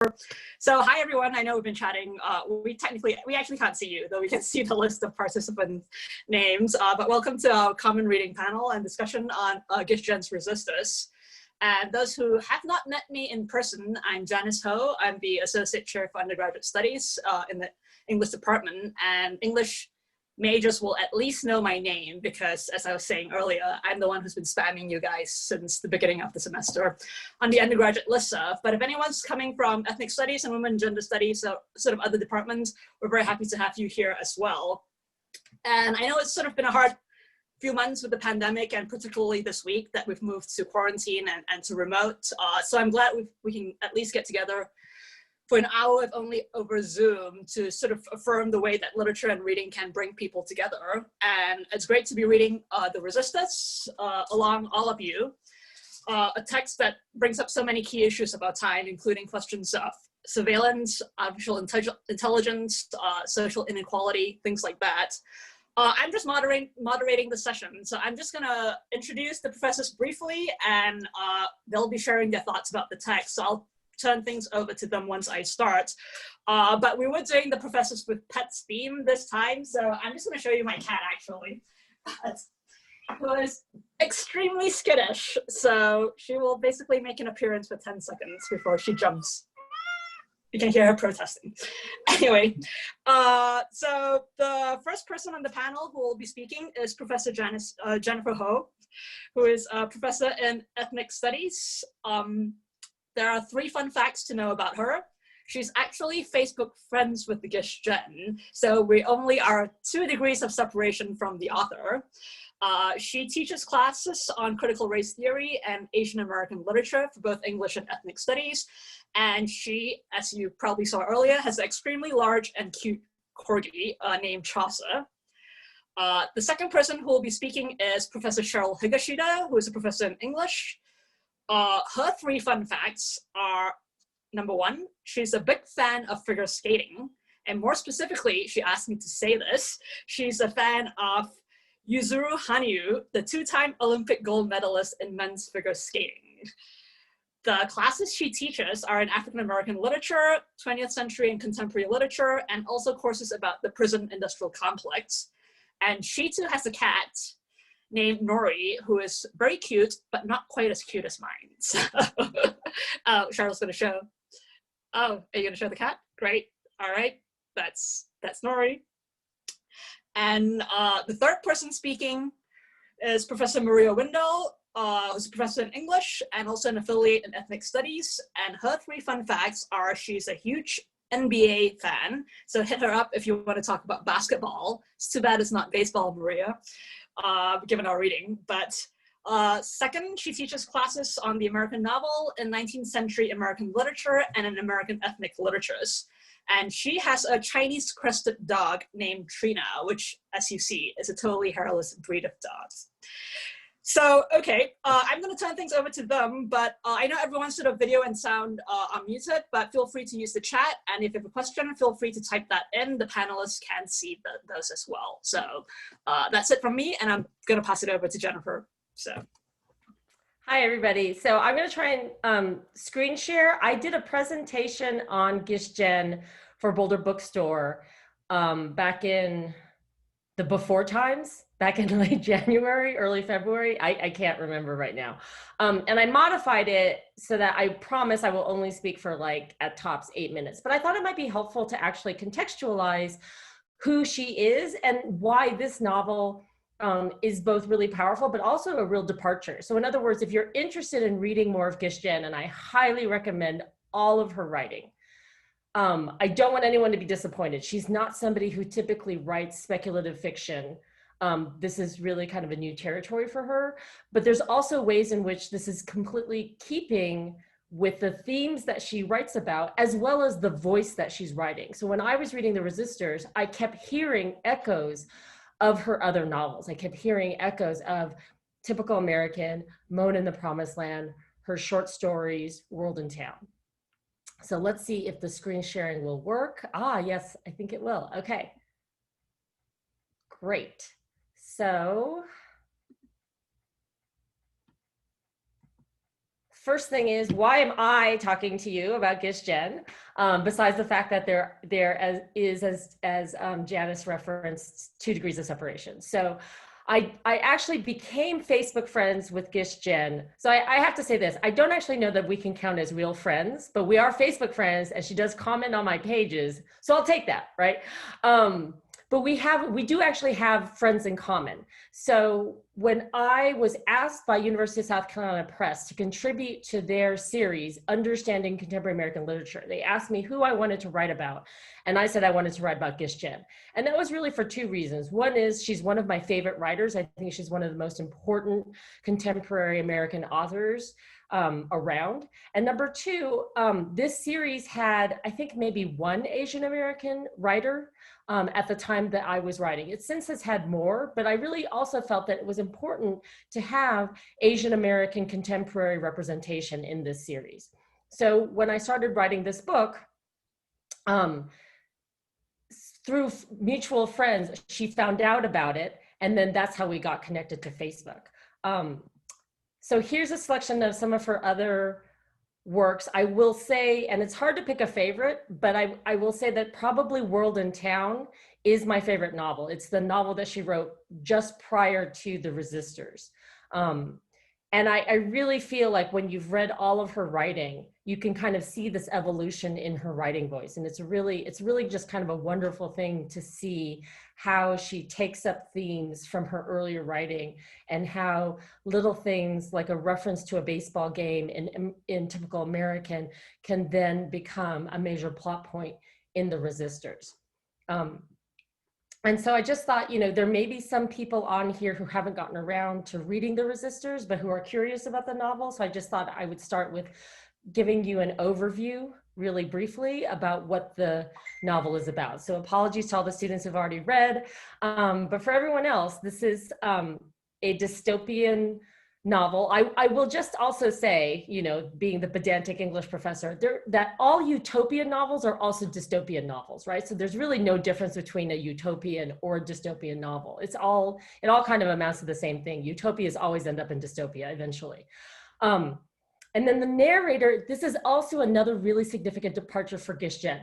So hi everyone, I know we've been chatting. We actually can't see you, though we can see the list of participant names, but welcome to our common reading panel and discussion on Gish Gen's Resistors. And those who have not met me in person, I'm Janice Ho. I'm the Associate Chair for Undergraduate Studies in the English department, and English majors will at least know my name because, as I was saying earlier, I'm the one who's been spamming you guys since the beginning of the semester on the undergraduate listserv. But if anyone's coming from ethnic studies and women and gender studies, so sort of other departments, we're very happy to have you here as well. And I know it's sort of been a hard few months with the pandemic, and particularly this week that we've moved to quarantine and to remote. So I'm glad we can at least get together for an hour, if only over Zoom, to sort of affirm the way that literature and reading can bring people together. And it's great to be reading The Resistors along all of you, a text that brings up so many key issues of our time, including questions of surveillance, artificial intelligence, social inequality, things like that. I'm just moderating the session, so I'm just gonna introduce the professors briefly, and they'll be sharing their thoughts about the text. So I'll turn things over to them once I start. But we were doing the professors with pets theme this time, so I'm just gonna show you my cat actually, who is extremely skittish. So she will basically make an appearance for 10 seconds before she jumps. You can hear her protesting. Anyway, so the first person on the panel who will be speaking is Professor Jennifer Ho, who is a professor in ethnic studies. There are 3 fun facts to know about her. She's actually Facebook friends with the Gish Gen, so we only are 2 degrees of separation from the author. She teaches classes on critical race theory and Asian American literature for both English and ethnic studies. And she, as you probably saw earlier, has an extremely large and cute corgi named Chaucer. The second person who will be speaking is Professor Cheryl Higashida, who is a professor in English. Her 3 fun facts are, number 1, she's a big fan of figure skating. And more specifically, she asked me to say this, she's a fan of Yuzuru Hanyu, the 2-time Olympic gold medalist in men's figure skating. The classes she teaches are in African-American literature, 20th century and contemporary literature, and also courses about the prison industrial complex. And she too has a cat named Nori, who is very cute, but not quite as cute as mine. So, Cheryl's gonna show. Oh, are you gonna show the cat? Great, all right, that's Nori. And the third person speaking is Professor Maria Windell, who's a professor in English and also an affiliate in ethnic studies. And her 3 fun facts are she's a huge NBA fan, so hit her up if you want to talk about basketball. It's too bad it's not baseball, Maria, given our reading. But second, she teaches classes on the American novel in 19th century American literature and in American ethnic literatures. And she has a Chinese crested dog named Trina, which, as you see, is a totally hairless breed of dogs. So, okay, I'm gonna turn things over to them, but I know everyone's sort of video and sound are muted, but feel free to use the chat. And if you have a question, feel free to type that in. The panelists can see those as well. So that's it from me, and I'm gonna pass it over to Jennifer, so. Hi, everybody. So I'm going to try and screen share. I did a presentation on Gish Gen for Boulder Bookstore back in the before times, back in late January, early February. I can't remember right now. And I modified it so that I promise I will only speak for like at tops 8 minutes. But I thought it might be helpful to actually contextualize who she is and why this novel is both really powerful, but also a real departure. So in other words, if you're interested in reading more of Gish Gen, and I highly recommend all of her writing, I don't want anyone to be disappointed. She's not somebody who typically writes speculative fiction. This is really kind of a new territory for her, but there's also ways in which this is completely keeping with the themes that she writes about, as well as the voice that she's writing. So when I was reading The Resistors, I kept hearing echoes of her other novels. I kept hearing echoes of Typical American, Mona in the Promised Land, her short stories, World in Town. So let's see if the screen sharing will work. Ah, yes, I think it will. Okay, great. So first thing is, why am I talking to you about Gish Jen? Besides the fact that there is, as Janice referenced, 2 degrees of separation. So I actually became Facebook friends with Gish Jen. So I have to say this, I don't actually know that we can count as real friends, but we are Facebook friends, and she does comment on my pages. So I'll take that, right? But we do actually have friends in common. So when I was asked by University of South Carolina Press to contribute to their series, Understanding Contemporary American Literature, they asked me who I wanted to write about. And I said I wanted to write about Gish Jen. And that was really for 2 reasons. One is she's one of my favorite writers. I think she's one of the most important contemporary American authors around. And number 2, this series had, I think, maybe 1 Asian American writer at the time that I was writing. It since has had more, but I really also felt that it was important to have Asian American contemporary representation in this series. So when I started writing this book, through mutual friends, she found out about it, and then that's how we got connected to Facebook. So here's a selection of some of her other works. I will say, and it's hard to pick a favorite, but I will say that probably World in Town is my favorite novel. It's the novel that she wrote just prior to The Resistors. And I really feel like when you've read all of her writing, you can kind of see this evolution in her writing voice. And it's really just kind of a wonderful thing to see how she takes up themes from her earlier writing, and how little things like a reference to a baseball game in typical American can then become a major plot point in The Resistors. And so I just thought, there may be some people on here who haven't gotten around to reading The Resistors, but who are curious about the novel. So I just thought I would start with giving you an overview really briefly about what the novel is about. So apologies to all the students who've already read, but for everyone else, this is a dystopian novel. I will just also say, being the pedantic English professor, that all utopian novels are also dystopian novels, right? So there's really no difference between a utopian or a dystopian novel. It all kind of amounts to the same thing. Utopias always end up in dystopia eventually. And then the narrator, this is also another really significant departure for Gish Jen.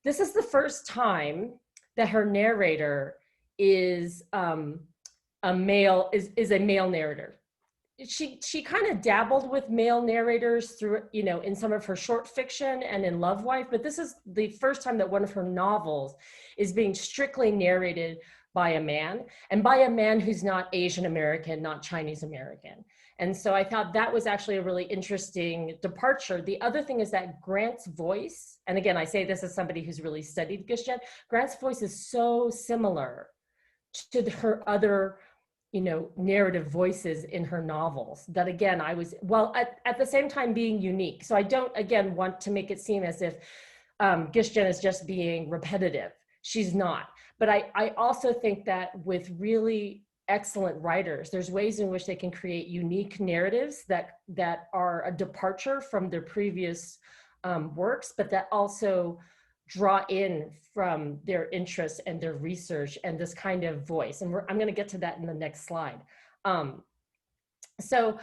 This is the first time that her narrator is a male narrator. She kind of dabbled with male narrators through, in some of her short fiction and in Love Wife, but this is the first time that one of her novels is being strictly narrated by a man, and by a man who's not Asian American, not Chinese American. And so I thought that was actually a really interesting departure. The other thing is that Grant's voice, and again, I say this as somebody who's really studied Gish Jen, Grant's voice is so similar to her other narrative voices in her novels that, again, I was, at the same time being unique. So I don't, again, want to make it seem as if Gish Jen is just being repetitive. She's not. But I also think that with really excellent writers, there's ways in which they can create unique narratives that are a departure from their previous works, but that also draw in from their interests and their research and this kind of voice. And I'm going to get to that in the next slide. So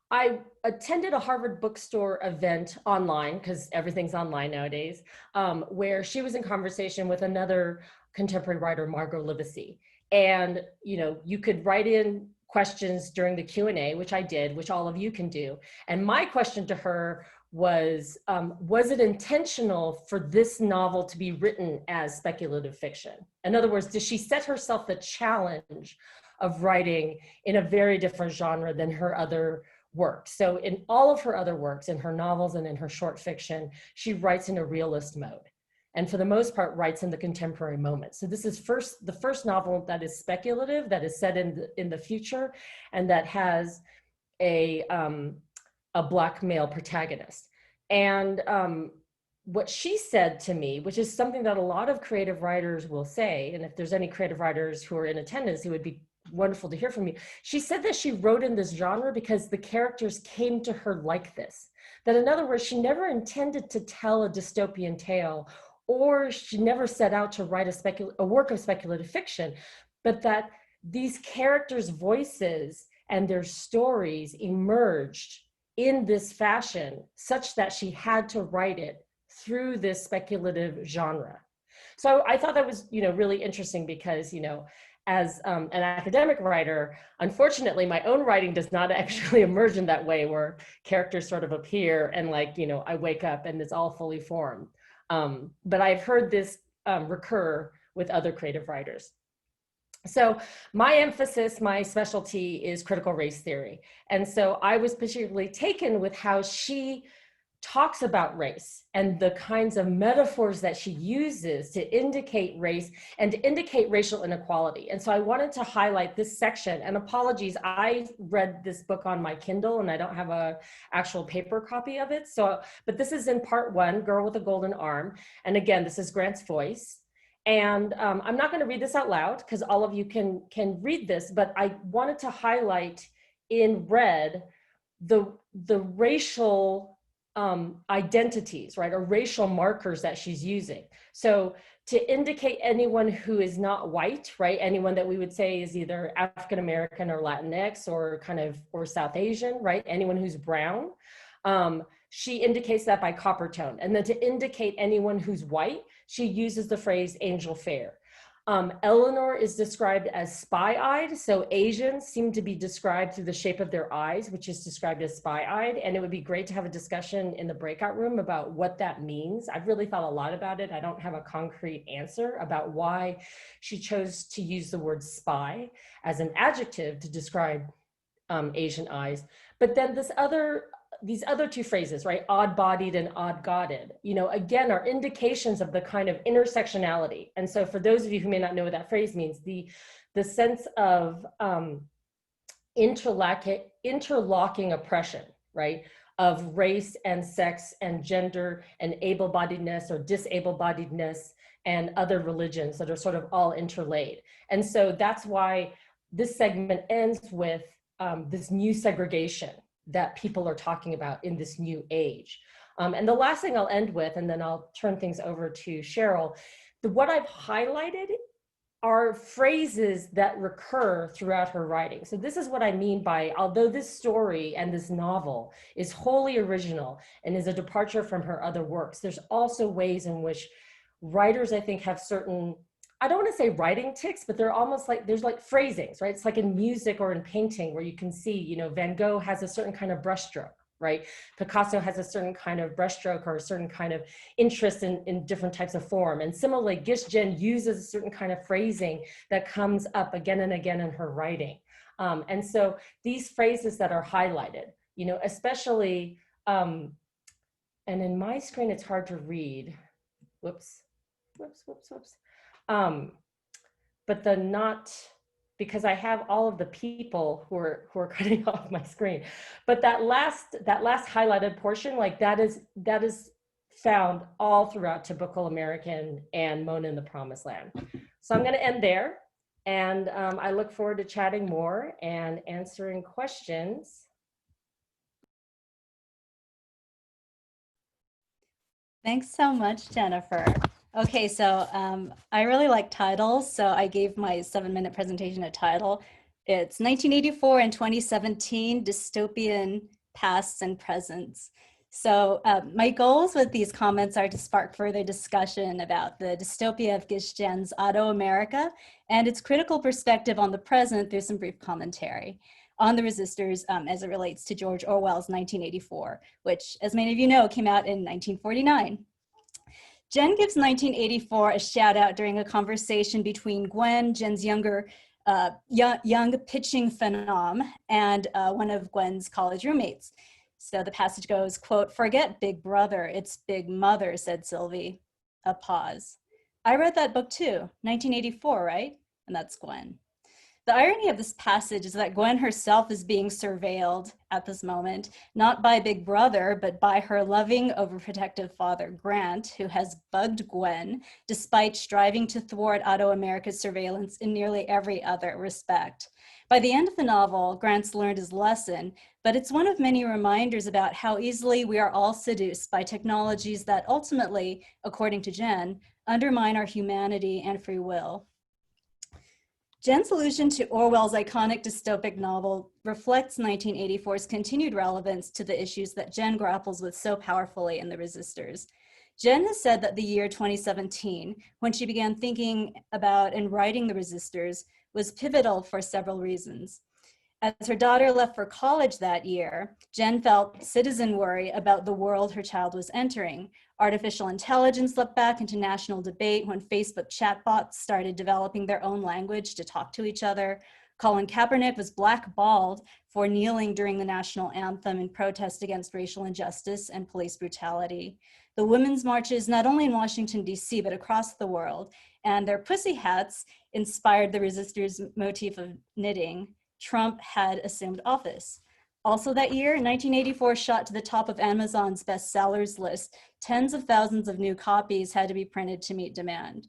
I attended a Harvard bookstore event online, because everything's online nowadays, where she was in conversation with another contemporary writer, Margot Livesey. And you could write in questions during the Q&A, which I did, which all of you can do. And my question to her was it intentional for this novel to be written as speculative fiction? In other words, does she set herself the challenge of writing in a very different genre than her other work? So in all of her other works, in her novels and in her short fiction, she writes in a realist mode, and for the most part writes in the contemporary moment. So this is the first novel that is speculative, that is set in the future, and that has a Black male protagonist. And what she said to me, which is something that a lot of creative writers will say, and if there's any creative writers who are in attendance, it would be wonderful to hear from you. She said that she wrote in this genre because the characters came to her like this. That, in other words, she never intended to tell a dystopian tale, or she never set out to write a work of speculative fiction, but that these characters' voices and their stories emerged in this fashion such that she had to write it through this speculative genre. So I thought that was, really interesting because, as an academic writer, unfortunately, my own writing does not actually emerge in that way where characters sort of appear and I wake up and it's all fully formed. But I've heard this recur with other creative writers. So my emphasis, my specialty is critical race theory. And so I was particularly taken with how she talks about race and the kinds of metaphors that she uses to indicate race and to indicate racial inequality. And so I wanted to highlight this section, and apologies, I read this book on my Kindle and I don't have an actual paper copy of it. So, but this is in part 1, Girl with a Golden Arm. And again, this is Grant's voice. And I'm not going to read this out loud because all of you can read this, but I wanted to highlight in red the racial identities, right, or racial markers that she's using. So to indicate anyone who is not white, right, anyone that we would say is either African American or Latinx or South Asian, right, anyone who's brown, she indicates that by copper tone. And then to indicate anyone who's white, she uses the phrase angel fair. Eleanor is described as spy-eyed. So Asians seem to be described through the shape of their eyes, which is described as spy-eyed. And it would be great to have a discussion in the breakout room about what that means. I've really thought a lot about it. I don't have a concrete answer about why she chose to use the word spy as an adjective to describe Asian eyes. But then these other two phrases, right, odd-bodied and odd-godded, again, are indications of the kind of intersectionality. And so for those of you who may not know what that phrase means, the sense of interlocking oppression, right, of race and sex and gender and able-bodiedness or disable-bodiedness and other religions that are sort of all interlaid. And so that's why this segment ends with this new segregation that people are talking about in this new age. And the last thing I'll end with, and then I'll turn things over to Cheryl, what I've highlighted are phrases that recur throughout her writing. So this is what I mean by, although this story and this novel is wholly original and is a departure from her other works, there's also ways in which writers, I think, have certain, I don't want to say writing tics, but they're almost like, there's like phrasings, right? It's like in music or in painting where you can see, Van Gogh has a certain kind of brushstroke, right? Picasso has a certain kind of brushstroke or a certain kind of interest in different types of form. And similarly, Gish uses a certain kind of phrasing that comes up again and again in her writing. And so these phrases that are highlighted, especially, and in my screen, it's hard to read. Whoops. But the not, because I have all of the people who are cutting off my screen, but that last highlighted portion, like that is found all throughout Typical American and Mona in the Promised Land. So I'm going to end there, and I look forward to chatting more and answering questions. Thanks so much, Jennifer. Okay, so I really like titles, so I gave my 7-minute presentation a title. It's 1984 and 2017, Dystopian Pasts and Presents. So my goals with these comments are to spark further discussion about the dystopia of Gish Auto America and its critical perspective on the present through some brief commentary on the resistors as it relates to George Orwell's 1984, which, as many of you know, came out in 1949. Jen gives 1984 a shout out during a conversation between Gwen, Jen's younger, young pitching phenom, and one of Gwen's college roommates. So the passage goes, quote, "Forget Big Brother, it's Big Mother," said Sylvie. A pause. I read that book too, 1984, right? And that's Gwen. The irony of this passage is that Gwen herself is being surveilled at this moment, not by Big Brother, but by her loving, overprotective father, Grant, who has bugged Gwen, despite striving to thwart Auto America's surveillance in nearly every other respect. By the end of the novel, Grant's learned his lesson, but it's one of many reminders about how easily we are all seduced by technologies that ultimately, according to Jen, undermine our humanity and free will. Jen's allusion to Orwell's iconic dystopic novel reflects 1984's continued relevance to the issues that Jen grapples with so powerfully in The Resistors. Jen has said that the year 2017, when she began thinking about and writing The Resistors, was pivotal for several reasons. As her daughter left for college that year, Jen felt citizen worry about the world her child was entering. Artificial intelligence leapt back into national debate when Facebook chatbots started developing their own language to talk to each other. Colin Kaepernick was blackballed for kneeling during the national anthem in protest against racial injustice and police brutality. The women's marches, not only in Washington, D.C., but across the world, and their pussy hats inspired the resistors' motif of knitting. Trump had assumed office. Also that year, 1984 shot to the top of Amazon's bestsellers list. Tens of thousands of new copies had to be printed to meet demand.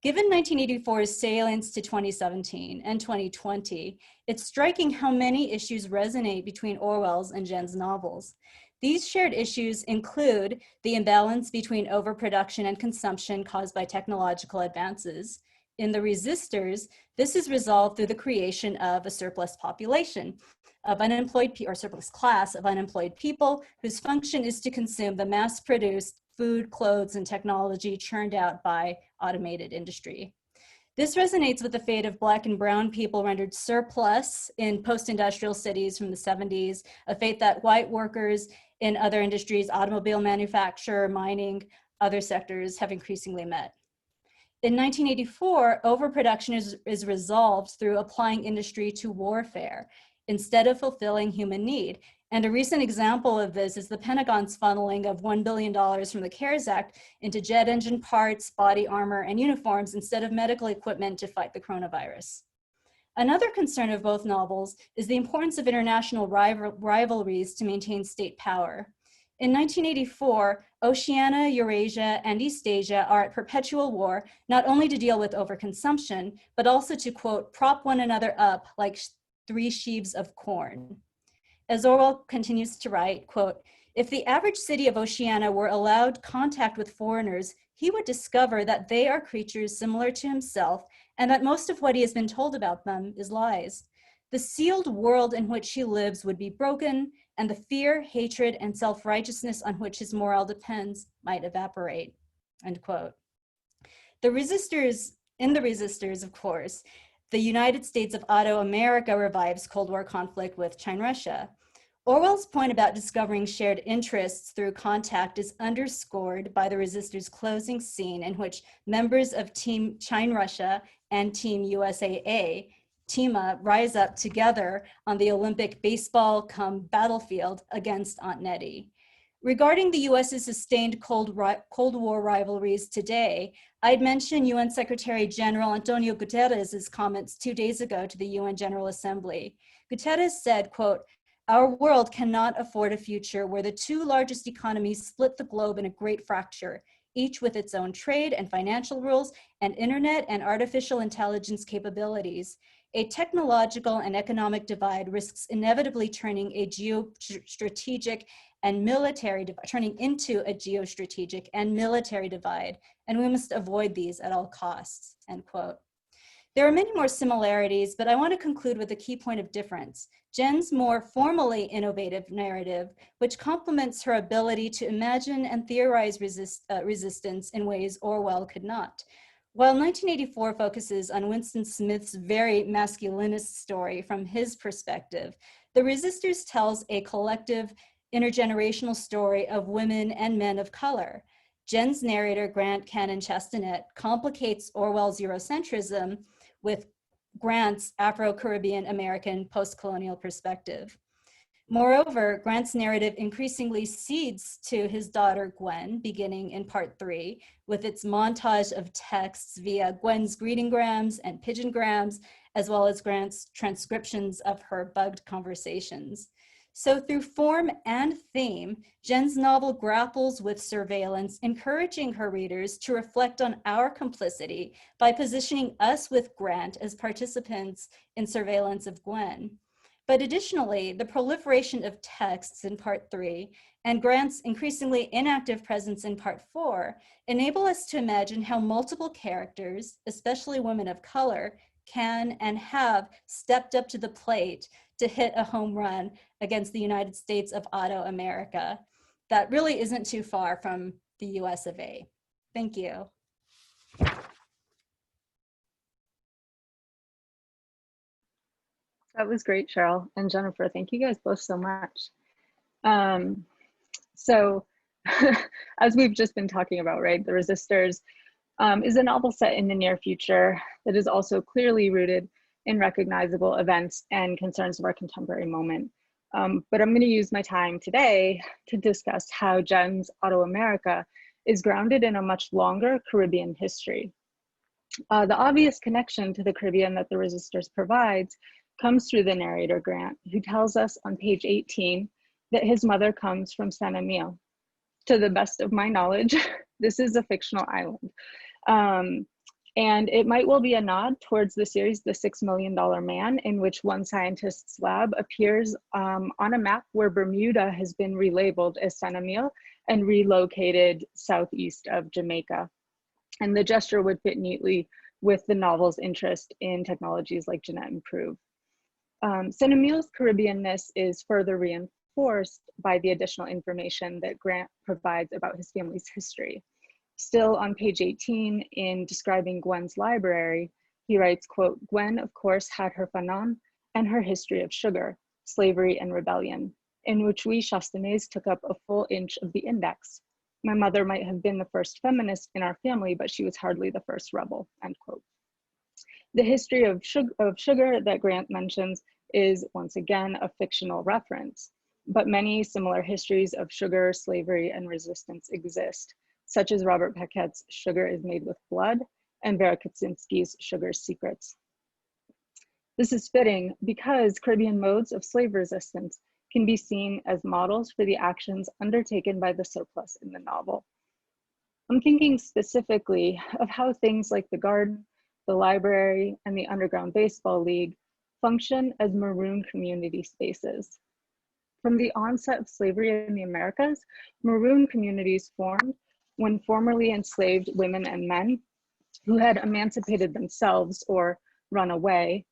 Given 1984's salience to 2017 and 2020, it's striking how many issues resonate between Orwell's and Jen's novels. These shared issues include the imbalance between overproduction and consumption caused by technological advances. In The Resistors, this is resolved through the creation of a surplus population of unemployed or surplus class of unemployed people whose function is to consume the mass-produced food, clothes, and technology churned out by automated industry. This resonates with the fate of Black and brown people rendered surplus in post-industrial cities from the 70s, a fate that white workers in other industries, automobile manufacture, mining, other sectors have increasingly met. In 1984, overproduction is resolved through applying industry to warfare instead of fulfilling human need. And a recent example of this is the Pentagon's funneling of $1 billion from the CARES Act into jet engine parts, body armor, and uniforms instead of medical equipment to fight the coronavirus. Another concern of both novels is the importance of international rivalries to maintain state power. In 1984, Oceania, Eurasia, and East Asia are at perpetual war, not only to deal with overconsumption, but also to, quote, prop one another up like three sheaves of corn. As Orwell continues to write, quote, if the average city of Oceania were allowed contact with foreigners, he would discover that they are creatures similar to himself and that most of what he has been told about them is lies. The sealed world in which he lives would be broken, and the fear, hatred, and self-righteousness on which his morale depends might evaporate, end quote. In The Resistors, of course, the United States of Auto-America revives Cold War conflict with China-Russia. Orwell's point about discovering shared interests through contact is underscored by The Resistors' closing scene in which members of Team China-Russia and Team USAA team up, rise up together on the Olympic baseball battlefield against Aunt Nettie. Regarding the US's sustained Cold War rivalries today, I'd mention UN Secretary General Antonio Guterres' comments 2 days ago to the UN General Assembly. Guterres said, quote, our world cannot afford a future where the two largest economies split the globe in a great fracture, each with its own trade and financial rules and internet and artificial intelligence capabilities. A technological and economic divide risks inevitably turning into a geostrategic and military divide, and we must avoid these at all costs, end quote. There are many more similarities, but I want to conclude with a key point of difference. Jen's more formally innovative narrative, which complements her ability to imagine and theorize resistance in ways Orwell could not. While 1984 focuses on Winston Smith's very masculinist story from his perspective, The Resistors tells a collective intergenerational story of women and men of color. Jen's narrator, Grant Cannon Chastanet, complicates Orwell's Eurocentrism with Grant's Afro-Caribbean American post-colonial perspective. Moreover, Grant's narrative increasingly cedes to his daughter, Gwen, beginning in part 3, with its montage of texts via Gwen's greetinggrams and pigeongrams, as well as Grant's transcriptions of her bugged conversations. So through form and theme, Jen's novel grapples with surveillance, encouraging her readers to reflect on our complicity by positioning us with Grant as participants in surveillance of Gwen. But additionally, the proliferation of texts in part 3 and Grant's increasingly inactive presence in part 4 enable us to imagine how multiple characters, especially women of color, can and have stepped up to the plate to hit a home run against the United States of Auto America. That really isn't too far from the US of A. Thank you. That was great, Cheryl and Jennifer. Thank you guys both so much. So as we've just been talking about, right, The Resistors is a novel set in the near future that is also clearly rooted in recognizable events and concerns of our contemporary moment. But I'm going to use my time today to discuss how Jen's Auto America is grounded in a much longer Caribbean history. The obvious connection to the Caribbean that The Resistors provides comes through the narrator, Grant, who tells us on page 18 that his mother comes from San Emil. To the best of my knowledge, this is a fictional island. And it might well be a nod towards the series, The $6 Million Man, in which one scientist's lab appears on a map where Bermuda has been relabeled as San Emil and relocated southeast of Jamaica. And the gesture would fit neatly with the novel's interest in technologies like Jeanette and Prove. San Emil's Caribbeanness is further reinforced by the additional information that Grant provides about his family's history. Still on page 18, in describing Gwen's library, he writes, quote, "Gwen, of course, had her fanon and her history of sugar, slavery, and rebellion, in which we Chastanets took up a full inch of the index. My mother might have been the first feminist in our family, but she was hardly the first rebel," end quote. The history of sugar that Grant mentions is, once again, a fictional reference, but many similar histories of sugar, slavery, and resistance exist, such as Robert Paquette's Sugar is Made with Blood and Vera Kaczynski's Sugar's Secrets. This is fitting because Caribbean modes of slave resistance can be seen as models for the actions undertaken by the surplus in the novel. I'm thinking specifically of how things like the garden, the library, and the Underground Baseball League function as maroon community spaces. From the onset of slavery in the Americas, maroon communities formed when formerly enslaved women and men who had emancipated themselves or run away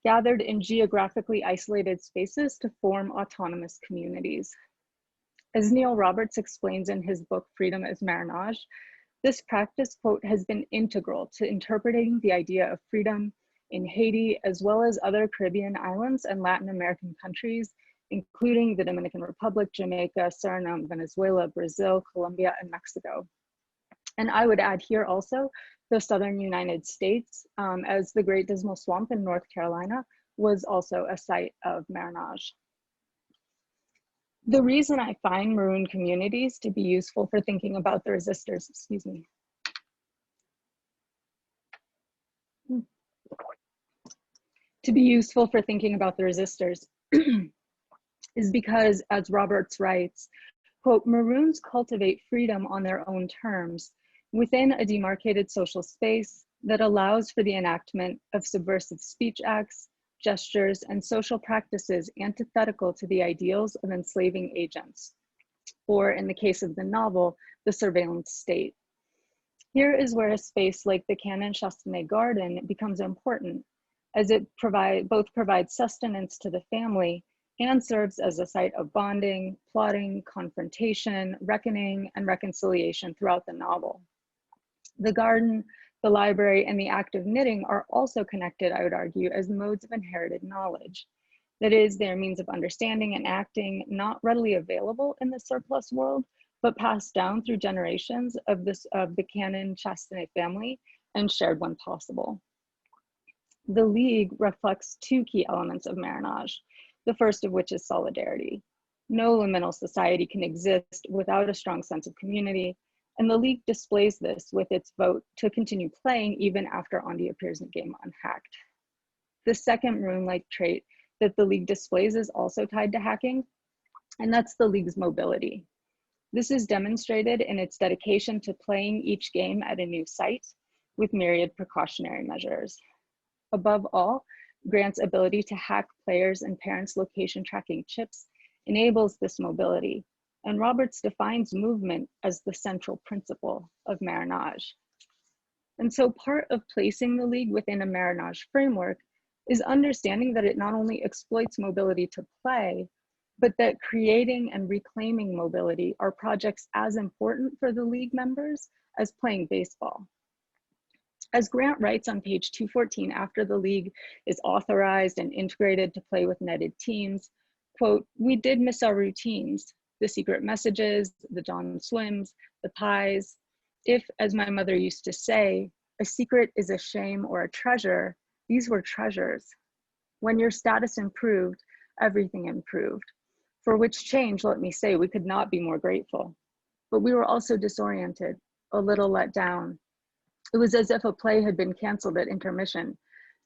gathered in geographically isolated spaces to form autonomous communities. As Neil Roberts explains in his book, Freedom as Marinage, this practice, quote, has been integral to interpreting the idea of freedom in Haiti, as well as other Caribbean islands and Latin American countries, including the Dominican Republic, Jamaica, Suriname, Venezuela, Brazil, Colombia, and Mexico. And I would add here also the Southern United States, as the Great Dismal Swamp in North Carolina was also a site of Marinage. The reason I find maroon communities to be useful for thinking about the resistors, excuse me. To be useful for thinking about the resistors is because, as Roberts writes, quote, "Maroons cultivate freedom on their own terms within a demarcated social space that allows for the enactment of subversive speech acts, gestures, and social practices antithetical to the ideals of enslaving agents, or in the case of the novel, the surveillance state. Here is where a space like the Canon Chastanet Garden becomes important, as it both provides sustenance to the family and serves as a site of bonding, plotting, confrontation, reckoning, and reconciliation throughout the novel. The garden, the library, and the act of knitting are also connected, I would argue, as modes of inherited knowledge. That is, they are means of understanding and acting not readily available in the surplus world, but passed down through generations of the Canon Chastanet family and shared when possible. The League reflects two key elements of Marinage, the first of which is solidarity. No liminal society can exist without a strong sense of community, and the League displays this with its vote to continue playing even after Andy appears in the game unhacked. The second maroon-like trait that the League displays is also tied to hacking, and that's the League's mobility. This is demonstrated in its dedication to playing each game at a new site with myriad precautionary measures. Above all, Grant's ability to hack players' and parents' location tracking chips enables this mobility, and Roberts defines movement as the central principle of Marinage. And so part of placing the league within a Marinage framework is understanding that it not only exploits mobility to play, but that creating and reclaiming mobility are projects as important for the league members as playing baseball. As Grant writes on page 214, after the league is authorized and integrated to play with netted teams, quote, "We did miss our routines, the secret messages, the dawn swims, the pies. If, as my mother used to say, a secret is a shame or a treasure, these were treasures. When your status improved, everything improved. For which change, let me say, we could not be more grateful. But we were also disoriented, a little let down. It was as if a play had been canceled at intermission.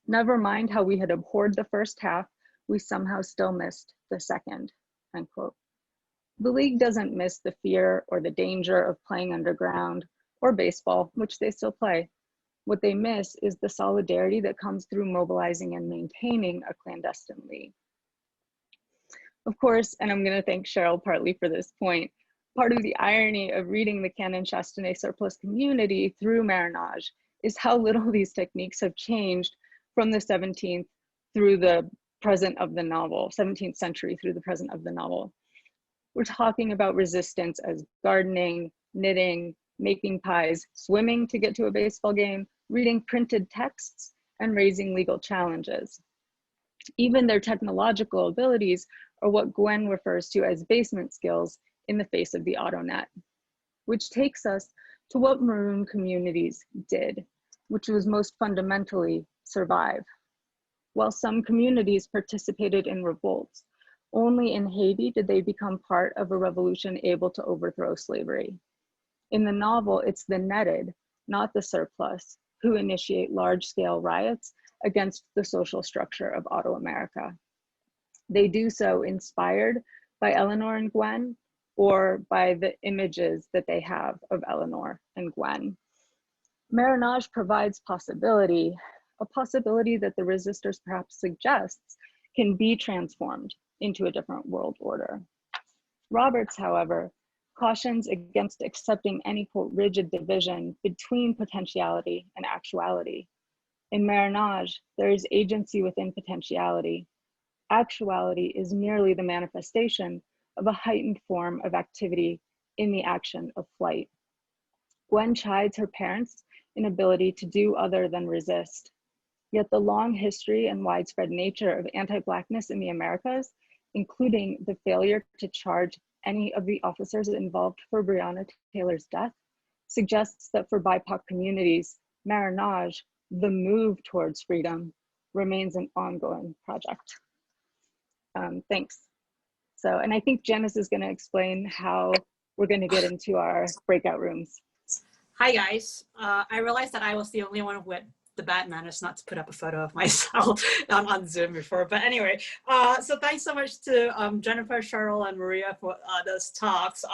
Never mind how we had abhorred the first half, we somehow still missed the second," end quote. The league doesn't miss the fear or the danger of playing underground or baseball, which they still play. What they miss is the solidarity that comes through mobilizing and maintaining a clandestine league. Of course, and I'm going to thank Cheryl partly for this point, part of the irony of reading the Canon Chastenay surplus community through Marinage is how little these techniques have changed from the 17th through the present of the novel, 17th century through the present of the novel. We're talking about resistance as gardening, knitting, making pies, swimming to get to a baseball game, reading printed texts, and raising legal challenges. Even their technological abilities are what Gwen refers to as basement skills in the face of the AutoNet, which takes us to what maroon communities did, which was most fundamentally survive. While some communities participated in revolts, only in Haiti did they become part of a revolution able to overthrow slavery. In the novel, it's the netted, not the surplus, who initiate large-scale riots against the social structure of Auto America. They do so inspired by Eleanor and Gwen, or by the images that they have of Eleanor and Gwen. Marinage provides possibility, a possibility that the resistors perhaps suggests can be transformed into a different world order. Roberts, however, cautions against accepting any, quote, rigid division between potentiality and actuality. In Marinage, there is agency within potentiality. Actuality is merely the manifestation of a heightened form of activity in the action of flight. Gwen chides her parents' inability to do other than resist. Yet the long history and widespread nature of anti-Blackness in the Americas, including the failure to charge any of the officers involved for Breonna Taylor's death, suggests that for BIPOC communities, Marinage, the move towards freedom, remains an ongoing project. Thanks. So, and I think Janice is going to explain how we're going to get into our breakout rooms. Hi guys. I realized that I was the only one with the bad manners not to put up a photo of myself on Zoom before. But anyway, so thanks so much to Jennifer, Cheryl, and Maria for those talks.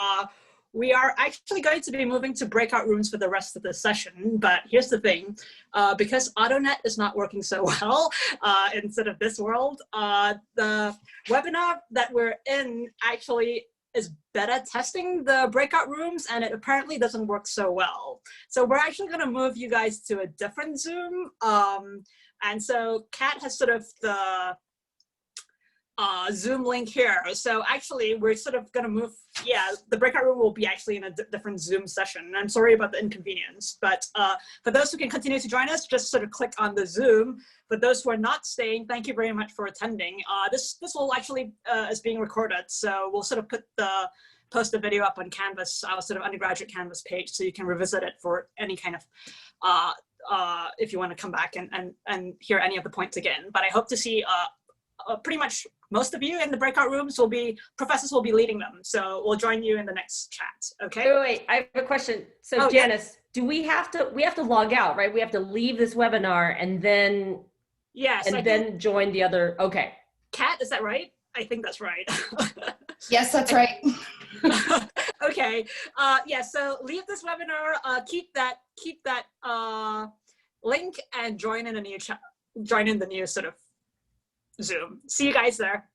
We are actually going to be moving to breakout rooms for the rest of the session, but here's the thing. Because AutoNet is not working so well instead of this world, the webinar that we're in actually is beta testing the breakout rooms, and it apparently doesn't work so well. So we're actually gonna move you guys to a different Zoom. And so Kat has sort of the Zoom link here. So actually we're sort of gonna move, yeah, the breakout room will be actually in a different Zoom session. I'm sorry about the inconvenience, but for those who can continue to join us, just sort of click on the Zoom. For those who are not staying, thank you very much for attending. This will actually is being recorded, so we'll sort of post the video up on Canvas, our sort of undergraduate Canvas page, so you can revisit it for any kind of, if you want to come back and hear any of the points again. But I hope to see pretty much most of you in the breakout rooms professors will be leading them. So we'll join you in the next chat, okay? Wait, I have a question. So Janice, do we have to log out, right? We have to leave this webinar and then, yes, and then join the other, okay. Kat, is that right? I think that's right. Yes, that's right. Okay, yeah, so leave this webinar, keep that link and join in the new sort of Zoom. See you guys there.